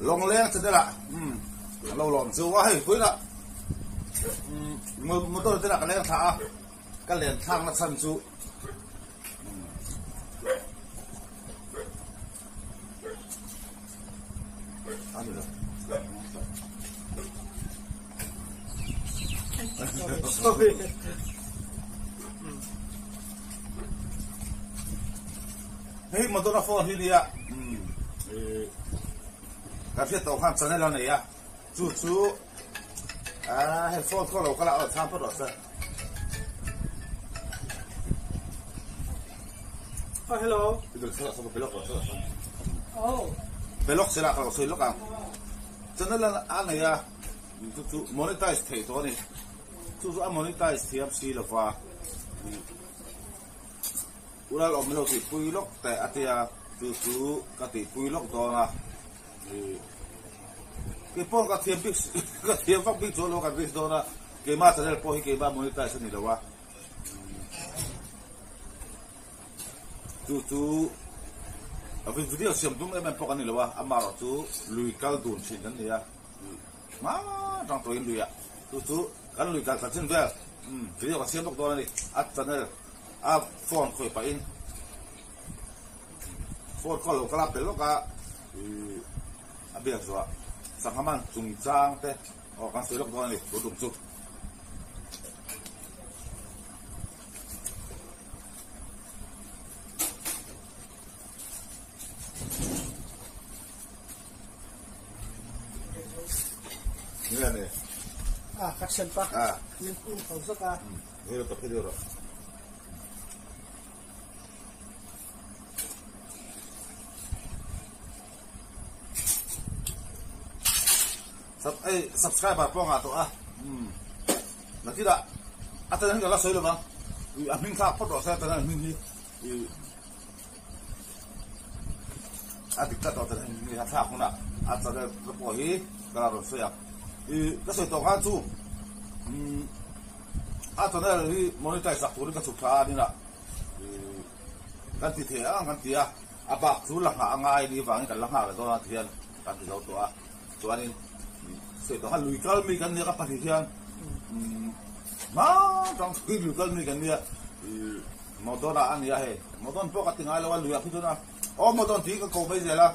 long leng thế là lâu lỏng chưa quá hay cuối đó một đôi thế là cái leng thả cái leng thang nó săn chú ăn được hey một đôi nó phone thì đi à cái phía tàu khoan chân này à chú hay phone có đâu có là ở tham phát rồi sao hello được sao không phải lóc rồi oh phải lóc sẽ là kalau soi lóc à chân là anh này à chú monetize thấy thôi này chú monetize thì em xí là và ula lo melo ti pui lok te atia tu ka ti pui lok do na ke pon ka thiam fak bi cho lo ka bis do na ke ma channel po hi ke ba monetize ni lo wa tu a video siam dum em po ka ni lo wa ama ro tu lui kal dun chin dan ya ma dang to in lui ya tu kan lui kal ka chin vel video ka siam lok do na ni at channel à phone khởi phải in phone có lộc lạp để lộc à bây giờ rồi sáng hôm ăn trùng trang thế con sới lộc đó này có trùng trục như là này các sen pa nhưng cũng không rất thế là tập cái điều rồi subscribe vào phong à tụi là thế đó tên này là sới rồi vâng mình khác bắt đầu xe tên này mình đi bị cắt đầu tên này mình hát khác không nào tên này nó bỏ hi cái là rồi sới à cái sới tàu cá chú tên này là monetize sạc tụi cái sụp thà đi nè cái gì thế cái gì bạc chú lăng hạ ngay đi vàng cái lăng hạ là do thiền cái gì đâu tụi anh sẽ có hai lùi cân mi cái này các bạn thấy chưa? Mà trong khi lùi cân mi cái này, một đôi là anh ấy hay, một đôi bốc cái tiếng Ai là lùi à cái đó na, một đôi tí cái câu bây giờ là,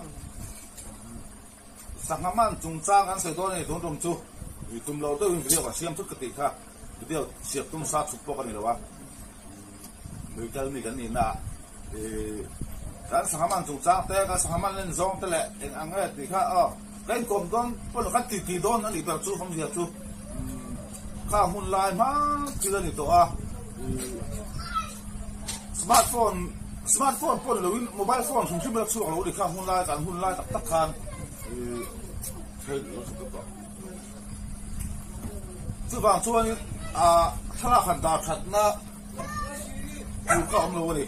sáng năm ăn trung trang ăn sợi đôi này đúng đúng chú, tụm lâu tôi video cả xem chút cái tiếng khác, video xếp tụm sát chụp bốc cái này là wa, lùi cân mi cái này na, cái sáng năm ăn trung trang, thế cái sáng năm ăn lên zone thế lại, anh ấy thì khác cái cồn con cái tì đón nó đi vào chú không gì chú khá hôn lại mà chưa được to smartphone con là mobile phone chúng chúng được chú ở đi khá hôn lại tắc khan chú vàng chú anh thà là khẩn đào thật na chú có ông lâu đi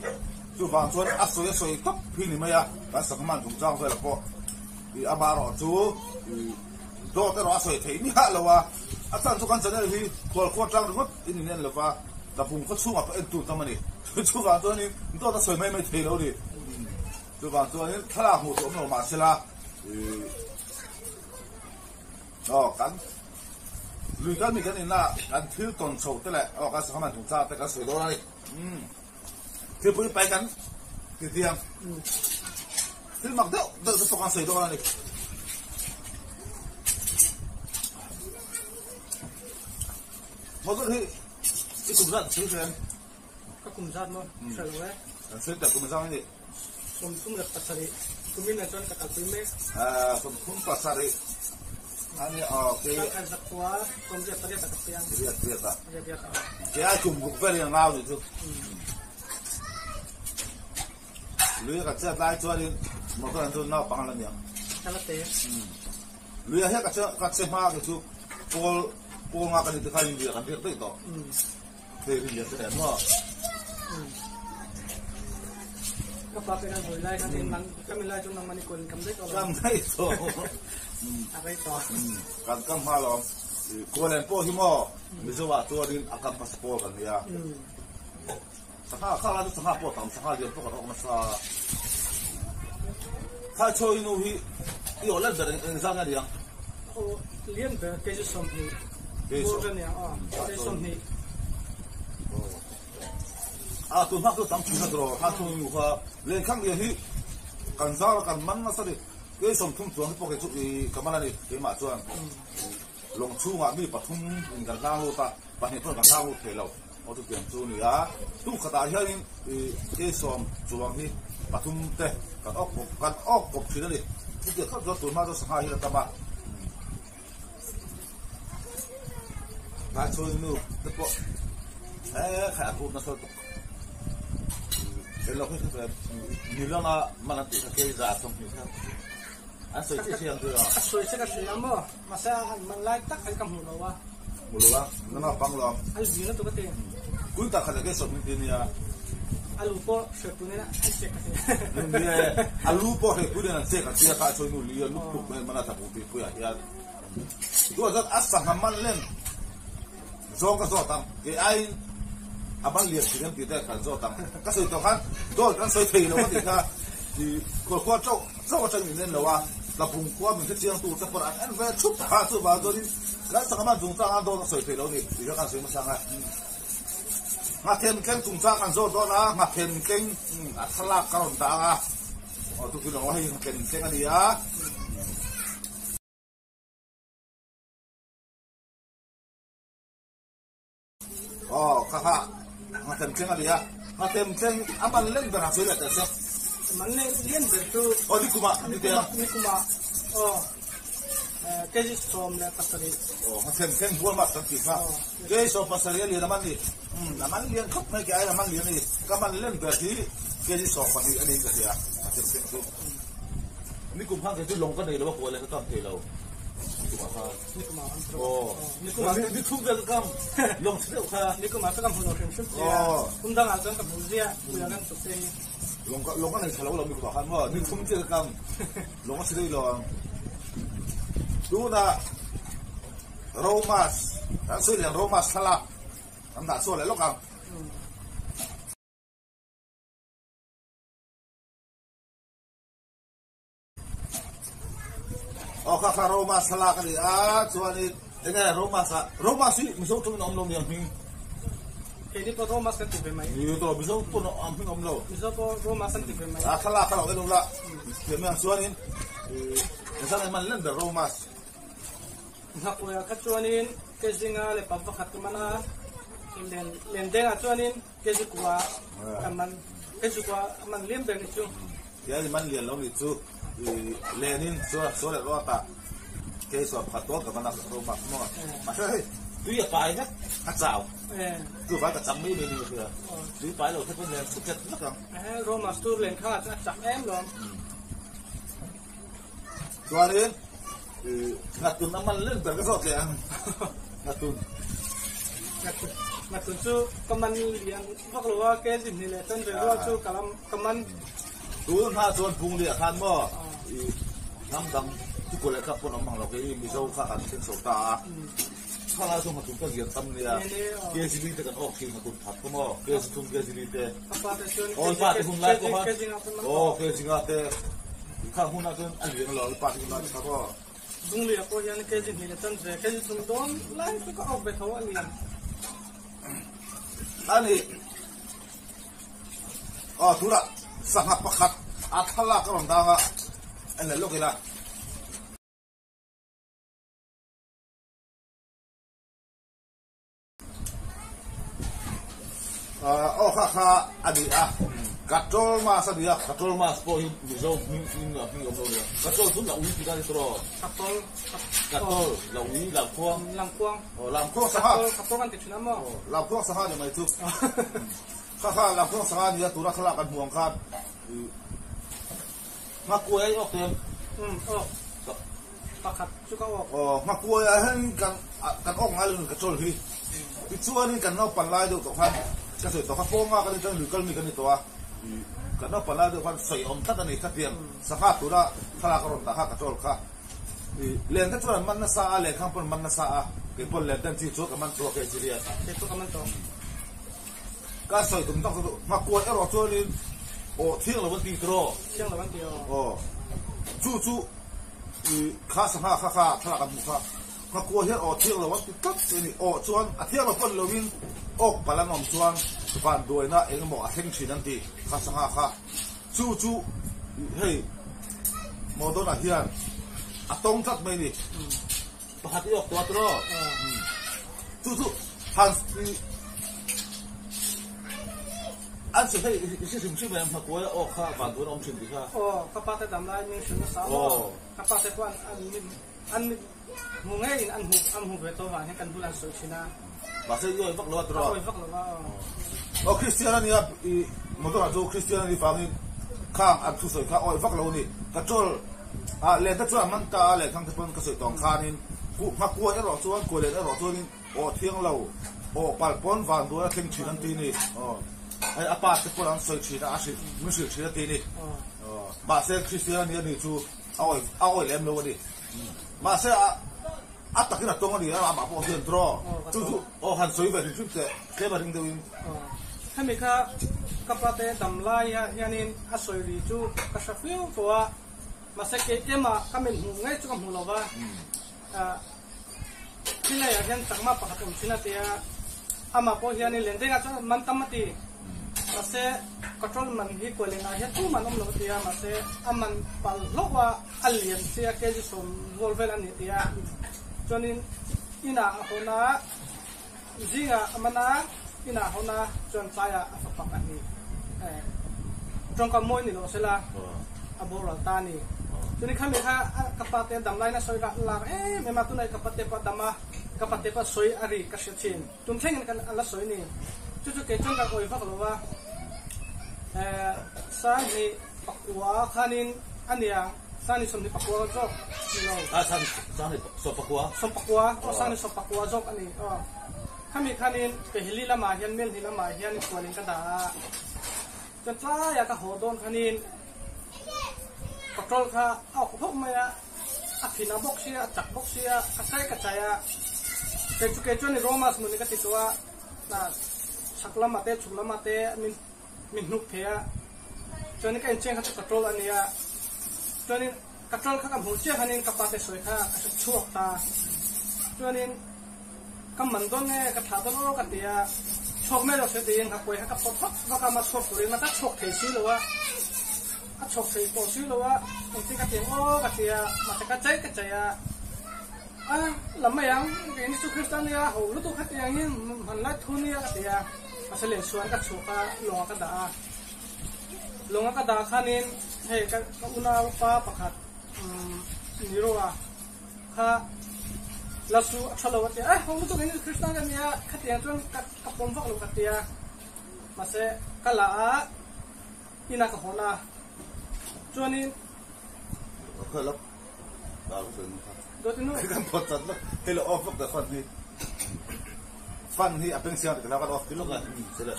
chú vàng chú anh soi tóc phi này mày cái sáng mang chúng trang về là po mà rồi chú đôi cái đó sợi thấy nhá là wa anh chú con chân này thì khoa trang được in nên là wa là vùng có chú mà phải tụt tao mà đi chú vào tôi này tôi đã sợi mấy thấy đâu đi chú vào tôi này thà là một chỗ nào mà sẽ là cắn lùi cái mình cái này là cắn thiếu tuần sầu thế này cái sao mà chúng ta phải cái sợi đó này thiếu bữa bay cắn thì tiền thế mặc đâu đợi tôi con sợi đó này một cái cùng dân xíu xem các cùng dân luôn sợi đấy xíu tập cùng dân này cũng được pasari cũng là cho các tập phim ấy cũng pasari anh cái kan sakwa cũng dia tadi tak siang dia dia dia cùng một cái liền lao rồi chứ lưới cả chơi tay cho đi một cái tôi nó bằng lần nhiều lưới hết cả chơi hoa cái chú cô ngã cái gì khai gì cái việc đấy đó thì cái việc cái đó các bạn phải ngồi lại cái mình lại trong năm mình còn cầm đấy rồi cầm đấy rồi đấy rồi cầm hoa rồi cô lên po himo bây giờ vào tôi đi akan passport kan ya saka là saka po tam saka dia po ka ma sa ka choi no hi ที่เราเล่นแต่ในสร้างอะไรอย่างโอ้เลี้ยงแต่เกจิสมนี่โบกันเนี่ยเกจิสมนี่ตัวนักตัวตั้งชื่อนักร้องถ้าตัวอยู่ว่าเล่นข้างเดียวที่กันซาแล้วกันมันน่าสนิทเกจิสมทุ่มตัวให้พวกเกจิกำมันอะไรเกมาชวนลงชูว่ามีปฐุมกันข้างลูกตาปะเนี่ยเพื่อนกันข้างลูกเทเราเอาทุกอย่างชูนี่ตู้ขดาเฮียนี่เกจิสมชวนนี่ปฐุมเตะกันออกกบชื่อนั่นดิที่เกิดเขาตัวมาตัวสหายเราตมาถ้าชวนนู่นแต่พอแค่พูดนะสตุเดี๋ยวเราคุยกันมีเรื่องมันติดกับเกจิอาสมนี่ครับอันสวยที่เชียงตัวสวยสักสวยมั้งมาซะมันไล่ตักให้กำหูเราวะมุลวะนั่นน่ะฟังเราอันนี้นั่นตัวก็เต็มคุยตักขนาดเกจิสมนี่เนี่ยอันลูกพ่อเชื่อตัวนี้นะอันเช็คกันเนี่ยอันลูกพ่อเห็นคุยเนี่ยเช็คกันเสียค่าชวนนู่นเลี้ยลูกตุกมันน่าจะพูดไปคุยอะไรตัวนั้นอัศมันเล่นโจก็โจตังเกไออาบันเลี้ยงที่นั่นที่ได้กันโจตังก็สุดท้ายโจกันสวยทีแล้วก็ที่ค่ะที่คนโจจะมีเล่นแล้วว่าเราพุ่งคว้ามันจะเชียงตัวจะปวดอันเวชุบหาตัวบาตัวนี้แล้วสังมันจุงจ้างอันโดนสวยทีแล้วนี่ที่เขาการเสียมาช่างอ่ะมาเทนเก่งจุงจ้างอันโจตัวนะมาเทนเก่งอัศลักกระหน่ำตาอ่ะทุกคนว่าให้เก่งเก่งอันนี้อ่ะค่ะมาเต็มเชิงอะไรอ่ะมาเต็มเชิงอามันเล่นแบบสวยเลยแต่เสียมันเล่นแบบตัวนี่กูมาเกจิสอมเนี่ยภาษาเรียมาเต็มเชิงบัวมาตั้งกี่ครับเกจิสอมภาษาเรียนน้ำมันนี่น้ำมันเรียนครับไม่แก่น้ำมันเรียนนี่ก็มันเล่นแบบที่เกจิสอมคนนี้อันนี้ก็เสียมาเต็มเชิงตัวนี่กูพังเกจิลงก็ได้หรือว่าคนอะไรก็ต้องเทเรานี่กูมาโอ้นี่ทุกเรื่องก็ลงเสียค่ะนี่กูมาสักคำพูดเราเต็มชุดเลยคุณตั้งอาจารย์กับผู้เสียกูอยากกันสุดเลยลงก็ในฉลองเรามีบอกกันว่านี่ทุ่มเจอกันลงก็เสียเลยดูนะโรมัสนั่นสื่อเรื่องโรมัสทลาทำด่าส่วนอะไรลูกกันข้าโรมาสลากันดิส่วนนี้ยังไงโรมาสิมิโซตุนอมโลมีอันพิงเอ็ดดี้พอโรมาสันติเป็นไหมอยู่ตัวมิโซตุนอมพิงอมโลมิโซพอโรมาสันติเป็นไหมสลาเขาเอาไปลงละเดี๋ยวมันส่วนนี้ยังไงมันเล่นเดอโรมาสนักวิทยาการส่วนนี้เกจิงาเลปับขัดมันนะเล่นเด้งส่วนนี้เกจิกัวมันเกจิกัวมันเลี้ยงแบบนี้จู่เดี๋ยวมันเลี้ยงแล้วนี่จู่เลนินส่วนแล้วก็ตาเกสรขัดตัวกับมันโรมาสมั่วมาใช่ดูอย่าไปนะขัดสาวดูไปกับจำไม่ได้ดีเลยดูไปเราแค่เป็นเรื่องสุดยอดนักโรมาสตูเล่นข้าจับแอมลงตัวนี้นัดตุนน้ำมันเล่นแต่ก็สดเลยนัดตุนจู่กำมันเลี้ยงพวกเราว่าเกจินี่แหละต้นเรื่องว่าจู่กำมันดูถ้าส่วนพุงเดียทันบ่น้ำดำทุกคนเลยครับพวกน้องมังเราเคยมีโซ่ข้ากันเส้นโซตาถ้าเราส่งมาถึงก็เรียนตำเนี่ยเกจิลีเตกันออกทีมาตุนทับก็มั่เกจิตุนเกจิลีเตโอ้ยป้าที่คุณไล่ก็มาโอ้เกจิงาเตข้าหุ่นนั่นอันเรียนเราป้าที่คุณไล่ครับก็ดุงเลียก็ยังเกจินี่ต้นเกจิตุนโดนไล่ก็ออกไปเขาเรียนอันนี้ทุระสังหประคัดอัตลักษณ์ของดังอ่ะอันนี้ลูกอีละข้าอดีตกัดโจลมาสักเดียกัดโจลมาสปอยมิโซมิอมโนเดียกัดโจลทุนเหล่าวิธีการตรอกัดโจลเหล่าวิเหล่าควงลำควงสหกัดโจลกันติดชิ้นน้ำมั้งลำควงสหจะไม่ทุกข้าลำควงสหเนี่ยตัวรักษากันห่วงขาดมากลัวไอ้ออกเต็มปากขัดชุกออกมากลัวไอ้เห็นกันออกงานเลยกัดโจลพี่พิชวนี่กันนอกปันไล่ดูตัวพันก็สุดตัวข้าโป้งมากันเลยหรือก็มีกันในตัวกันนอกปันไล่ดูพันใส่อมทัดนี่ขัดเตียงสภาพตัวละขลากระรมตาข้ากระโจลข้าเลี้ยงกันตัวมันน่าซาเลี้ยงข้างปนมันน่าซาเก็บปนเลี้ยงกันที่ชัวกับมันตัวเกจิเรียเก็บตัวกับมันตัวก็ใส่ตุ้มต้องตัวมากลัวไอ้รอชัวนี่โอ้เที่ยงละวันตีโตรเที่ยงละวันตีโอ้จู่ khá sang ha khá thla kan mu kha ma ko hian o thiang lo wa ti tak ni o chuan a thiang lo pon lovin ok palanom chuan van doina engmo a theng thin an ti khá sang ha kha chu hei modona hian atong tak mai ni pakhat yok to tro chu han anh sẽ thấy cáiสิ่งที่แบบหัวออกข้าบางตัวน้องชิมดีค่ะข้าพเจ้าดำลายมีสิ่งที่สาวข้าพเจ้าว่าอันหูง่ายอันหูเวทว่าให้กันดูแลสุชินะบาเซ่ย่อยฟักล้อตรอฟักล้อโอ้คริสเตียนนี่ครับมันต้องเอาคริสเตียนนี่ฟังนี่ข้างอันสุดสวยข้าอ้อยฟักล้อนี่กระโจลเล่นถ้าช่วยมันตาเล่นทั้งที่เป็นกระสุนตองข้านี่กูพักกลัวไอ้หลอดส่วนกลัวเล่นไอ้หลอดส่วนนี่โอ้เที่ยงเราโอ้ปัลปอนวันตัวเข่งฉีนันตีนี่ไอ้อาปาที่พวกเราใส่ฉีดอาชีพมือฉีดฉีดตีนี่มาเซ่คริสเตียนนี่จูเอาไอ้เล่มเลยดิมาเซ่อัตตะกินตรงนี้นะมาพอเดินตรอจูโอ้หันสวยแบบนี้ชุดเจ๊แค่มาถึงเดียวเองถ้ามีข้ากับประเทศดำลายฮะนี่อัศวินจูกษัตริย์ตัวมาเซ่เกี่ยมาก็เป็นหูง่ายจุกหูเราว่าที่ไหนอย่างสักมาประคับชินาเตียอามาพอเฮียนี่เล่นได้ก็จะมันตั้มตีมาเซ่กระโจนมันที่กวนเลยนะเฮียตู้มันอมลงเตียมาเซ่อามันปัลลกว่าอัลเลียนเสียแกจิสมวอลเวลันนี่เตียจนอินาคนน่ะจิงอ่ะมันน่ะอินาคนน่ะจนใจอ่ะฝักปักอันนี้ตรงกับมวยนี่เราเสละอาโบราณตานี่จนนี้ข้ามีข้ากับประเทศดำไล่น่ะสวยละไม่มาตัวไหนกับประเทศดำมากับประเทศสวยอะไรก็เสียชินจุนเท่งกันอันละสวยนี่จู่ๆเกิดจนกับโอยฟักหรือว่าสาเหตุปักหัวขานินอันเดียสาเหตุสมนิปักหัวจบนี่เราสาเหตุสมปักหัวสาเหตุสมปักหัวจบอันนี้ข้ามีขานินไปฮิลิละมาเฮียนเมลฮิละมาเฮียนกวนลิงกันดาจนท้ายอยากจะโหดโดนขานินปักโจลข้าเอาพวกมันอะอภินาบกเสียจักบกเสียกระจายกระจายเกิดจุเกิดจนในโรมาสมุนก็ติดตัวน่ะชักละมาเตะฉุกละมาเตะมินุกเทียจนนี้ก็เอ็นเชียงเขาจะกระโจลอันนี้จนนี้กระโจลเขากับหูเชี่ยคันนี้กับปาเตะสวยค่ะเขาจะชั่วตาจนนี้ก็เหมือนต้นเนี่ยกระถาต้นโรกันเดียชกไม่เราเสียดีเองครับป่วยให้กับปวดทับว่าการมาชกตัวเองมาตั้งชกเทซี่หรือว่าชกเทโตซี่หรือว่าบางทีกระเทียมโอ้กระเทียมาแต่กระจายลำไม่ยังเดี๋ยวนี้สุคริสตันเนี่ยโหรู้ตัวกระเทียมนี่มันไล่ทุนเนี่ยกระเทียมาเสลียงชวนกับชูกาลงกระดาข้านินเฮ้กับอุณาฟ้าประคัดนิโรวะข้าลาสูชะลวัตยผมรู้ตัวนี้คริสตันเนี่ยกระเทียมจนกับปมฟักลงกระเทียมาเสกลาอินักหัวนาจวนนี้เคยรับดาวถึงโดยที่นู้นคือการปลดตัดแล้วให้เราออกแต่คนนี้ฟันที่เป็นเสียงแต่เราก็ออกที่ลูกกันเสร็จแล้ว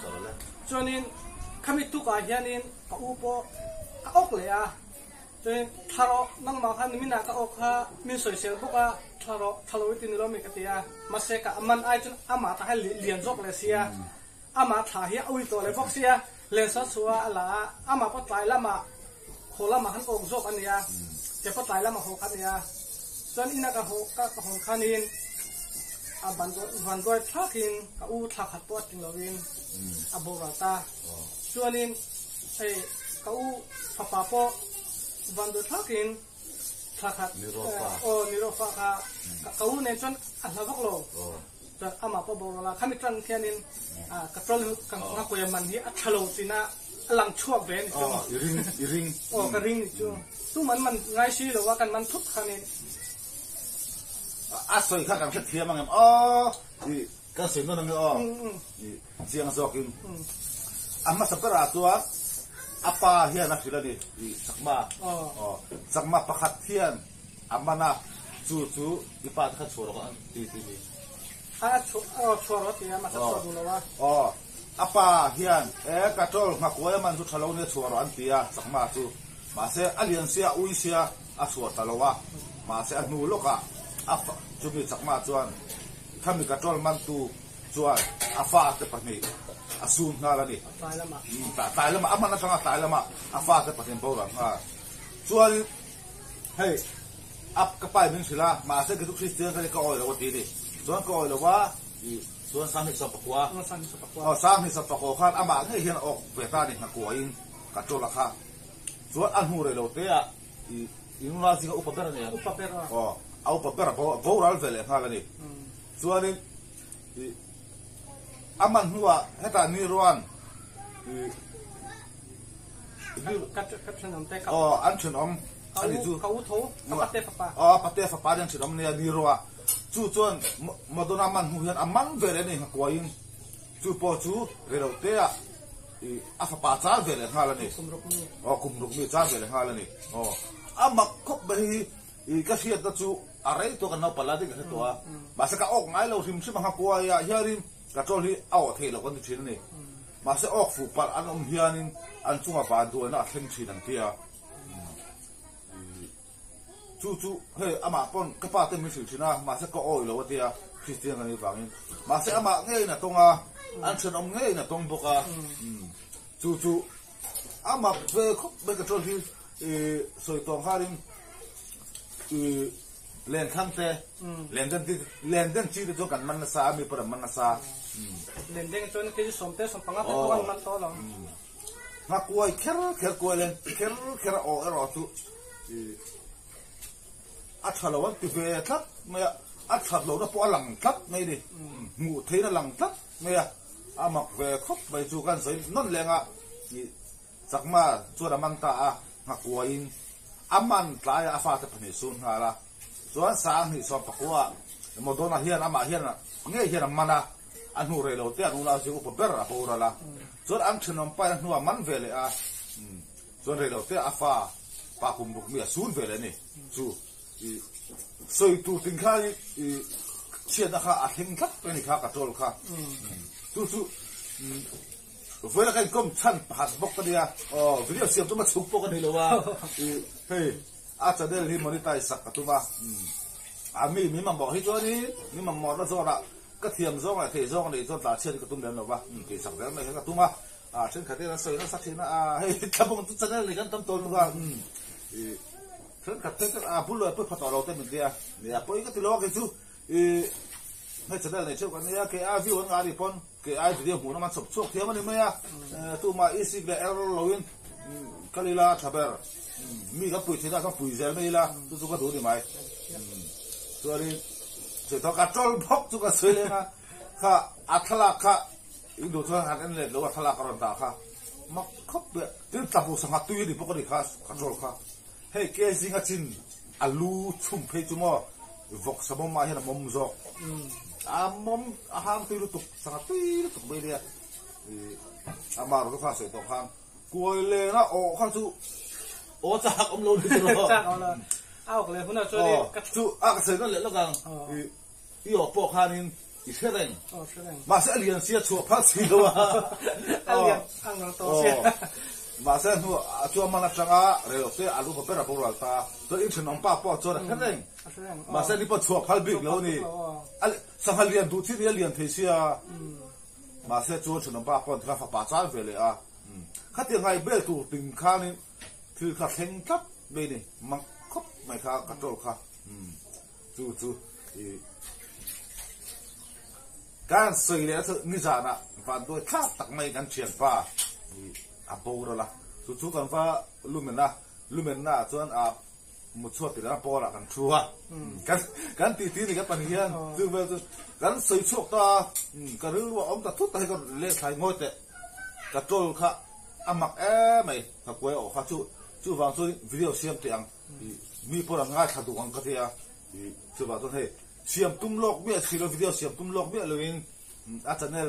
จวนนี้ข้ามีตุกอาเฮียนินกับอุปก็ออกเลยจนทารอนั่งมาข้านี่มินาก็ออกข้ามีสวยเสียบุกอ่ะทารอวิตินิโรมิกติยามาเสกมันไอจนอามาตาให้เลียนจบเลยเสียอามาถ่ายเฮียอุ้ยตัวเลยพวกเสียเลนสัตสัวอะไรอามาก็ตายละมาโคละมาขันองจบอันนี้เจ็บก็ตายละมาโคขันนี้จนอินักโคก็ของข้านินบันด้วยทักินกับอูทักขัดตัวจริงเราเองอโบราตาส่วนนี้กับอูปะปะปอบันด้วยทักินทักขัดนิโรฟาค่ะกับอูเนี่ยจนอันละวักโลจนอามาปะโบราข้ามีตรังเทียนินกับตรังกับนักกุยมันที่อัชโลตินะหลังช่วงเบนจุ่มริงกระริงจุ่มตู้มันง่ายชื่อหรือว่ากันมันทุกขันินสวยข้ากันเทียมมั้งนี่ก็สวยนั่นนึงนี่เสียงสกินมาสักการะตัวอาปาเฮียนักศิลป์ดิสักมาประคัดเทียนมานะจู่อีปาทัดชัวร์กันทีชัวร์ที่มาสักชัวร์ดูแล้วว่าอาปาเฮียนกระโจลมาคุยมันจุดทะเลาะเนี่ยชัวร์อันที่สักมาจู่มาเสียอเลียนเสียอุ้ยเสียชัวร์ทะเลาะมาเสียนูโลกะจุดนี้สักมาจวนถ้ามีกระโจลมันตูจวนฟ้าเตปนี่สูงนาละนี่ตายแล้วมามันนั่งตายแล้วมาฟ้าเตปนี่โบราณจวนเฮ้ย áp cái bài mình xí la mà sẽ cái thuốc Christian cái coi là cái gì điส่วนcoi làว่าส่วนsang thì sập qua sang thì sập qua khác ama cái hiện ở về ta đi học qua in cả chỗ là khácส่วนอันหูเลยเราเตะอินโนราซิก็อุปเปอร์เนี่ยอุปเปอร์เอาอุปเปอร์พอเราเวลค่ะนี่ส่วนนี้อามันหัวให้ตานี่ร้อนกัดชนมเตะกับอันชนมอันนี้จู่เขาทูกับปะเตฝาปะเตฝาอย่างชนมเนี่ยนี่รัวจู่ส่วนมาโดนอามันหัวอันมันเวลนี่หักว่าอินจู่พอจู่เราเตะอาฝาจ้าเวลค่ะนี่คุมรุกมีจ้าเวลค่ะนี่อามักคบไปก็เสียตัวจู่อะไรตัวกันเอาปลาดิกันตัวมาสักออกไงเราทิมชิมหักว่าอย่าเฮียริมกระโจลี่เอาเทเราคนที่ชินนี่มาสักออกฝูปลาอันเฮียนินอันจุ่มปลาตัวน่ะเข่งชินนั่นเทียจู่เฮ้ยอามาปนก็ป้าเต็มมีสิ่งชินะมาสักก็อ้อยเราเทียคริสเตียนกันนี่ฟังนี่มาสักอามาเงี้ยน่ะตรงอันเชิญอมเงี้ยน่ะตรงบุกจู่อามาเวคบไปกระโจลี่สวยตรงฮาริมเลนข้างเตะเลนเดินจีนตัวกันมันน่ะซามีประมันน่ะซาเลนเดินจนคือสมเตสมปังก็ตัวมันโตหรอฮักกวยเคลกวยเลนเคลโอเอรอตุอัฐลวันติเวทับไม่อัฐลวันปอหลังทับไม่ดิงูเทนหลังทับไม่อามักเวคบไปจูกันสวยนั่นแหละอ่ะสักมาจวนมันตาฮักกวยอามันตายอาฟาตะพนิสุนฮาละส่วนสางที่สอบปะกัวโมโดนาเฮียนอามาเฮียนเงี้ยเฮียนมันนะอันหูเรลเตียนอุลาสิอุปเปอร์อะปูระละส่วนอันชนมไปนัวมันเวเลยส่วนเรลเตียอาฟาปาคุมบุกเมียซูนเวเลยนี่จู่สวยตูติงข้าเชียนะคะอาทิงคับเป็นข้ากระโจลค่ะจู่เวลาใครก้มชั้นหัดบกกันเดียวิดีโอเสียบตัวมาชุบปกันนี่เลยว่าเฮ้ยอาจจะได้รีโมนิตายสักตัวมามีมันบอกให้ตัวนี้มีมันมอดแล้วโซ่ละก็เทียมโซ่ไงเทโซ่เลยโซ่ตาเชื่อที่กระตุ้นเดินหรอวะเกี่ยสักแล้วไม่ใช่กระตุ้นมาเช่นขัดเรื่องสวยนั่นสักทีนะเฮ้ยถ้าพวกมันจะได้เลยกันตั้มต้นว่าเช่นขัดเรื่องพูดเลยพูดพอต่อเราเต็มเดียเนี่ยพออีกก็ติดล้อกันจู่ให้จะได้เลยเชื่อกันเนี่ยเกี่ยวิวงานดิปอนเกี่ยวิดีโอหูน้ำมันสบช่วงเทียมมันนี่ไหมตัวมาอีสิกเลยเอร์โลวินกาลิลาทับเบอร์มีกับปุ๋ยที่ได้ก็ปุ๋ยเซลไม่ละตัวก็ดูดีไหมตัวนี้เสร็จทอกระจอลพกตัวก็สวยเลยนะค่ะอัทลักค่ะอีกดูตัวหันกันเลยหรือว่าอัทลักการันตาค่ะมักคบเบะที่จับหัวสังกัดตุยดิปกติค่ะกระจอลค่ะเฮ้ยเกสิงห์จินอาลูชุ่มเพจุมอวกสมมาเห็นมุมจอกมุมอาหารตุยลุตุกสังกัดตุยลุตุกไปเลยมาเราก็ฟ้าสวยตรงข้างกลัวเลยนะโอ้ข้างจู่โอ้จากอมโลดิโร่จากเอาละเอาเลยคุณอาช่วยกัดจู่กระเซ็นนั่นแหละแล้วกันอีออกปอกข้านินอีเชื่อแรงมาเสียเรียนเสียชัวพักสีตัวเรียนอังกฤษโตเสียมาเสียชัวชัวมันนักจังอ่ะเรื่องเสียอาลูกเป็นอะไรพวกเราตาตัวอินเทอร์น้องป้าปอชัวแรงมาเสียนี่ปอชัวพัลบิกแล้วนี่สังหารเรียนดูที่เรียนเทียเสียมาเสียชัวชนน้องป้าปอที่เขาฝ่าจ้าเวเลยอ่ะข้าเตียงไงเบลตูติงข้านี่คือข้าเข่งทับเบนี่มังคบไม่ข้ากระโจลข้าจู่การสื่อเนี่ยนิจานะฟันด้วยข้าตักไม่กันเชียงฟ้าอาโปรละจู่กันฟ้าลุเมนน่าส่วนมุดชดติดแล้วโปรละกันชัวกันตีนี่กันปัญญาจู่เวลกันสื่อชกตากันรู้ว่าอมตะทุตให้กันเลี้ยงไข่งดเตะกระโจลข้าอามักไม่ถ้ากวยออกข้าจู่ฟังส่วนวิดีโอเสียงเตียงมีพลังงานขัดดวงกันเทียจู่ฟังส่วนให้เสียงตุ้มโลกเบี้ยสิ่งวิดีโอเสียงตุ้มโลกเบี้ยเลยอาจารย์เนี่ย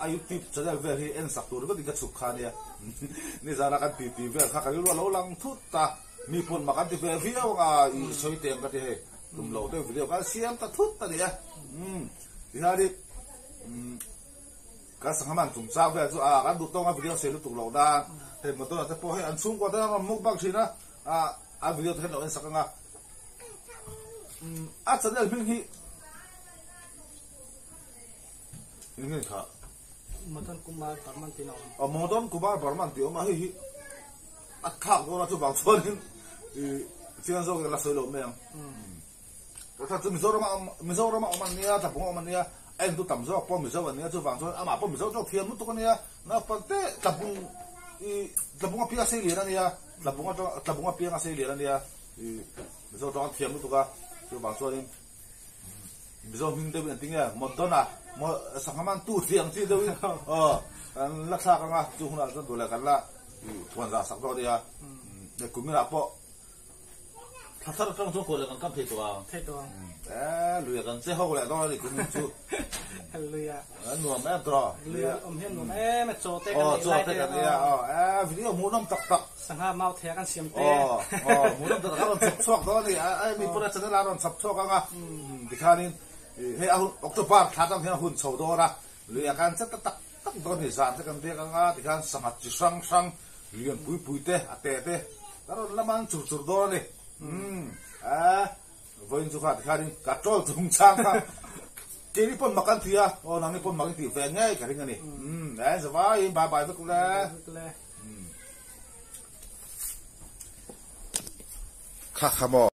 อายุที่จะได้เวทีเอ็นสักตัวหรือว่าติดสุขาเนี่ยนี่จะรักกันตีเวทีข้ากันรู้ว่าเราลังทุตตามีผลมากันที่เวทีว่าสวยเตียงกันที่ให้ตุ้มโลกด้วยวิดีโอกันเสียงตะทุตตาเนี่ยที่ฮะดิการสังหารจุ่มซากเวทีกันดูต้องวิดีโอเสียงตุ้มโลกได้เห็นมันตัวนั้นแต่พอให้อันสูงกว่าแต่มันมุกบางทีนะวิดีโอที่เห็นเราเอ็นสักงาอาจจะได้เรื่องที่นี่ค่ะมดอนกุมารปรมันติโนมดอนกุมารปรมันติโอมาเฮ้ยอักขากโดนจุดบางส่วน chiang zo ke la soi lo meng ta chu mi zo ma man nia ta pung man nia en tu tam zo po mi zo nia chu wang zo ama po mi zo thiam tu kan nia na pa te ta pung pia sei le nia ta pung pia sei le nia mi zo tong thiam tu ka chu wang zo ni mi zo min de ben ting ya mo don na mo sangaman tu thiam chi do la sa ka nga chu na zo do la kan la tuan za sak do dia de ku mi la po他他当初过来跟配多啊，配多，累跟最好来到你跟住，累啊，我们多，累啊，我们我们做这个做这个的呀，为了冇那么得，上下猫贴跟先贴，冇那么得，那种插错到你，你不能真的那种插错刚刚，你看你，嘿啊，我都把他当天混臭多啦，累啊，干这得多你啥这个的刚刚，你看上下就上，连背的啊对的，那种那么做多呢。với chú khát khát đi cả trâu trùng sang ha, cái này pun makan thia, nang ni pun makan thia về ngay cái này, đấy rồi vậy, bye bye với cô là, khát khát mò.